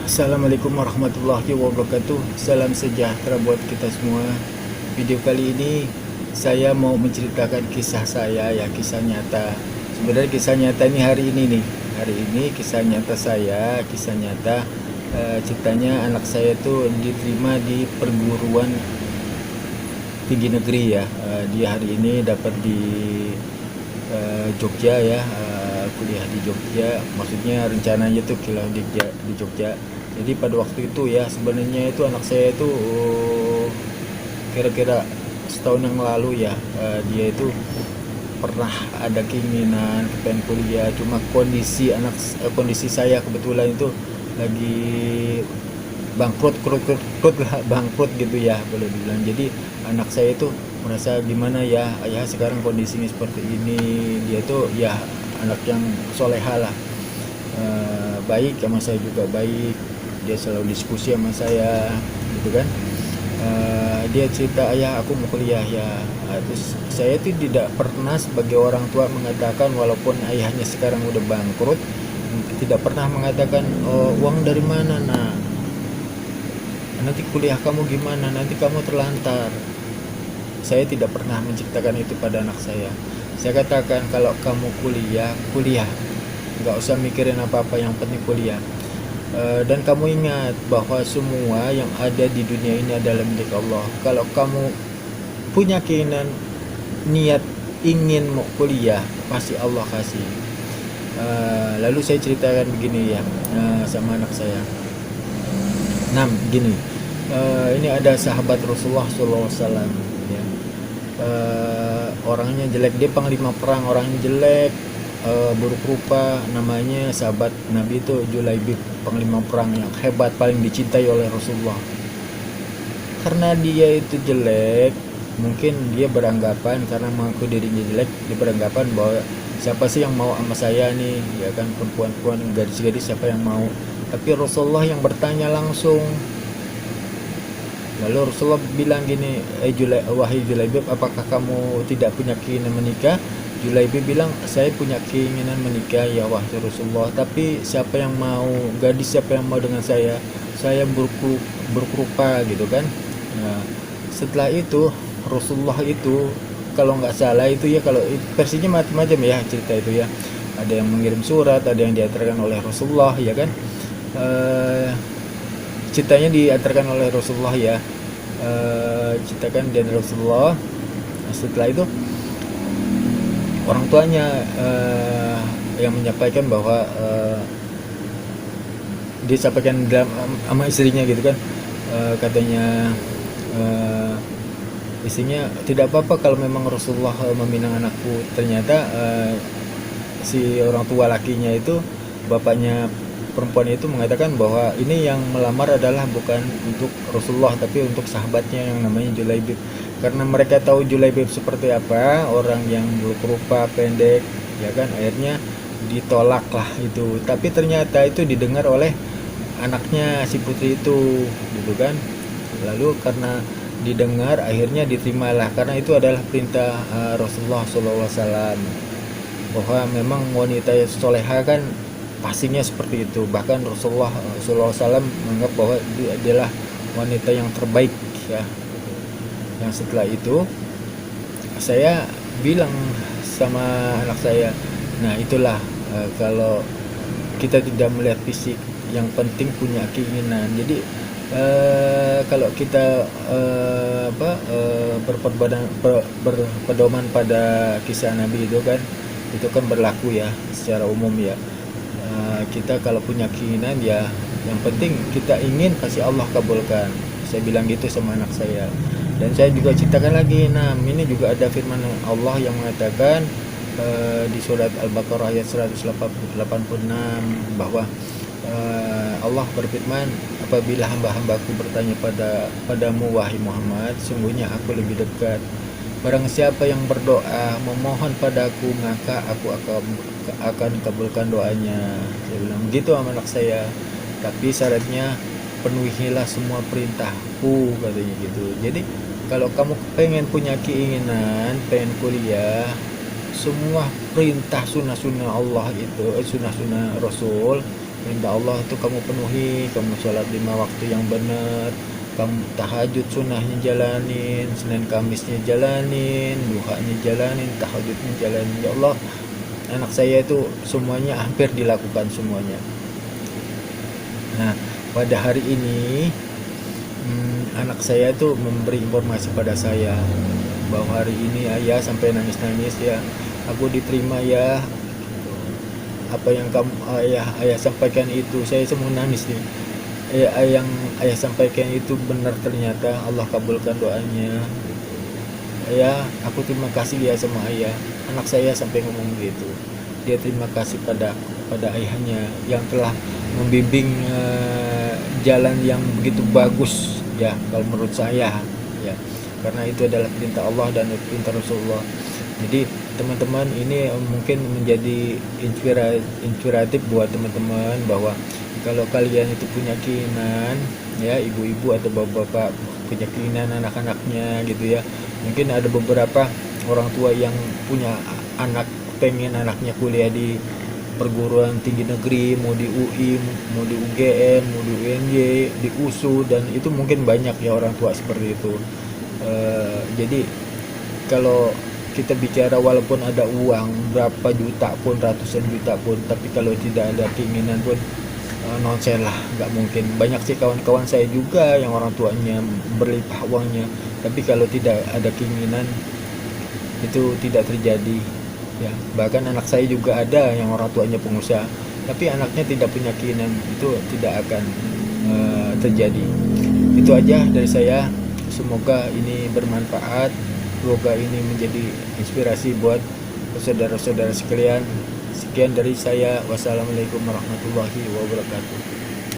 Assalamualaikum warahmatullahi wabarakatuh. Salam sejahtera buat kita semua. Video kali ini saya mau menceritakan kisah saya, ya, kisah nyata. Sebenarnya kisah nyata ini hari ini nih. Hari ini kisah nyata saya, kisah nyata ceritanya anak saya tuh diterima di perguruan tinggi negeri, ya. Dia hari ini dapat di Jogja, ya, kuliah di Jogja. Maksudnya rencananya tuh kuliah di Jogja. Jadi pada waktu itu, ya, sebenarnya itu anak saya itu kira-kira setahun yang lalu, ya, dia itu pernah ada keinginan pengen kuliah, cuma kondisi saya kebetulan itu lagi bangkrut gitu, ya, boleh dibilang. Jadi anak saya itu merasa gimana, ya, ayah sekarang kondisinya seperti ini. Dia tuh, ya, anak yang soleha lah, baik sama saya juga baik. Dia selalu diskusi sama saya gitu kan. Dia cerita, ayah aku mau kuliah, ya. Terus saya itu tidak pernah sebagai orang tua mengatakan, walaupun ayahnya sekarang udah bangkrut, tidak pernah mengatakan, uang dari mana, nah, nanti kuliah kamu gimana, nanti kamu terlantar. Saya tidak pernah menceritakan itu pada anak saya. Saya katakan, kalau kamu kuliah, nggak usah mikirin apa-apa, yang penting kuliah. Dan kamu ingat bahwa semua yang ada di dunia ini adalah milik Allah. Kalau kamu punya keinginan, niat ingin mau kuliah, pasti Allah kasih. Lalu saya ceritakan begini, ya, sama anak saya. Nah, gini, ini ada sahabat Rasulullah SAW, ya. Orangnya jelek, dia panglima perang, orangnya jelek, buruk rupa. Namanya sahabat Nabi itu Julaibib, panglima perang yang hebat, paling dicintai oleh Rasulullah. Karena dia itu jelek, mungkin dia beranggapan, karena mengaku dirinya jelek, dia beranggapan bahwa siapa sih yang mau sama saya nih, ya kan, perempuan-perempuan, gadis-gadis, siapa yang mau. Tapi Rasulullah yang bertanya langsung. Lalu Rasulullah bilang gini, wahai Julaibib, apakah kamu tidak punya keinginan menikah? Julaibib bilang, saya punya keinginan menikah, ya wahai Rasulullah, tapi siapa yang mau, gadis siapa yang mau dengan saya buruk rupa gitu kan. Nah, setelah itu Rasulullah itu, kalau nggak salah itu, ya, kalau versinya macam-macam, ya, cerita itu, ya. Ada yang mengirim surat, ada yang diantarkan oleh Rasulullah, ya kan. Ceritanya diantarkan oleh Rasulullah, ya. Ceritakan dari Rasulullah. Setelah itu orang tuanya yang menyampaikan bahwa dia sampaikan sama istrinya gitu kan. Katanya istrinya, tidak apa-apa kalau memang Rasulullah meminang anakku. Ternyata si orang tua lakinya itu, bapaknya perempuan itu, mengatakan bahwa ini yang melamar adalah bukan untuk Rasulullah, tapi untuk sahabatnya yang namanya Julaibib. Karena mereka tahu Julaibib seperti apa, orang yang berupa pendek, ya kan, akhirnya ditolak lah itu. Tapi ternyata itu didengar oleh anaknya si putri itu gitu kan. Lalu karena didengar, akhirnya diterimalah, karena itu adalah perintah Rasulullah SAW, bahwa memang wanita yang soleha kan pastinya seperti itu. Bahkan Rasulullah SAW menganggap bahwa dia adalah wanita yang terbaik, ya. Yang setelah itu saya bilang sama anak saya, nah itulah, kalau kita tidak melihat fisik, yang penting punya keinginan. Jadi kalau kita berpedoman pada kisah Nabi itu kan berlaku, ya, secara umum, ya. Kita kalau punya keinginan, ya, yang penting kita ingin, pasti Allah kabulkan. Saya bilang gitu sama anak saya. Dan saya juga ceritakan lagi, nah, ini juga ada firman Allah yang mengatakan di surat Al-Baqarah ayat 186, bahwa Allah berfirman, apabila hamba-hambaku bertanya padamu wahai Muhammad, sungguhnya aku lebih dekat. Barang siapa yang berdoa memohon padaku, maka aku akan kabulkan doanya. Saya bilang begitu sama anak saya. Tapi syaratnya, penuhilah semua perintahku, katanya gitu. Jadi kalau kamu pengen punya keinginan, pengen kuliah, semua perintah sunnah-sunnah Allah itu, sunnah-sunnah Rasul perintah Allah tuh kamu penuhi, kamu sholat 5 waktu yang benar, kamu tahajud sunnahnya jalanin, Senin Kamisnya jalanin, duhanya jalanin, tahajudnya jalanin. Ya Allah, anak saya itu semuanya hampir dilakukan semuanya. Nah, pada hari ini anak saya tuh memberi informasi pada saya bahwa hari ini ayah sampai nangis-nangis ya, aku diterima ya, apa yang kamu ayah sampaikan itu, saya semua nangis nih. Yang ayah sampaikan itu benar, ternyata Allah kabulkan doanya. Ya, aku terima kasih ya sama ayah. Anak saya sampai ngomong gitu. Dia terima kasih pada ayahnya yang telah membimbing jalan yang begitu bagus ya, kalau menurut saya ya. Karena itu adalah perintah Allah dan perintah Rasulullah. Jadi teman-teman, ini mungkin menjadi inspiratif buat teman-teman bahwa kalau kalian itu punya keinginan ya, ibu-ibu atau bapak-bapak punya keinginan anak-anaknya gitu ya, mungkin ada beberapa orang tua yang punya anak, pengen anaknya kuliah di perguruan tinggi negeri, mau di UI, mau di UGM, mau di UNY, di USU, dan itu mungkin banyak ya orang tua seperti itu. Jadi kalau kita bicara walaupun ada uang berapa juta pun, ratusan juta pun, tapi kalau tidak ada keinginan pun nonsen lah, nggak mungkin. Banyak sih kawan-kawan saya juga yang orang tuanya berlimpah uangnya, tapi kalau tidak ada keinginan itu tidak terjadi ya. Bahkan anak saya juga ada yang orang tuanya pengusaha, tapi anaknya tidak punya keinginan, itu tidak akan terjadi. Itu aja dari saya, semoga ini bermanfaat, semoga ini menjadi inspirasi buat saudara-saudara sekalian. Sekian dari saya, wassalamualaikum warahmatullahi wabarakatuh.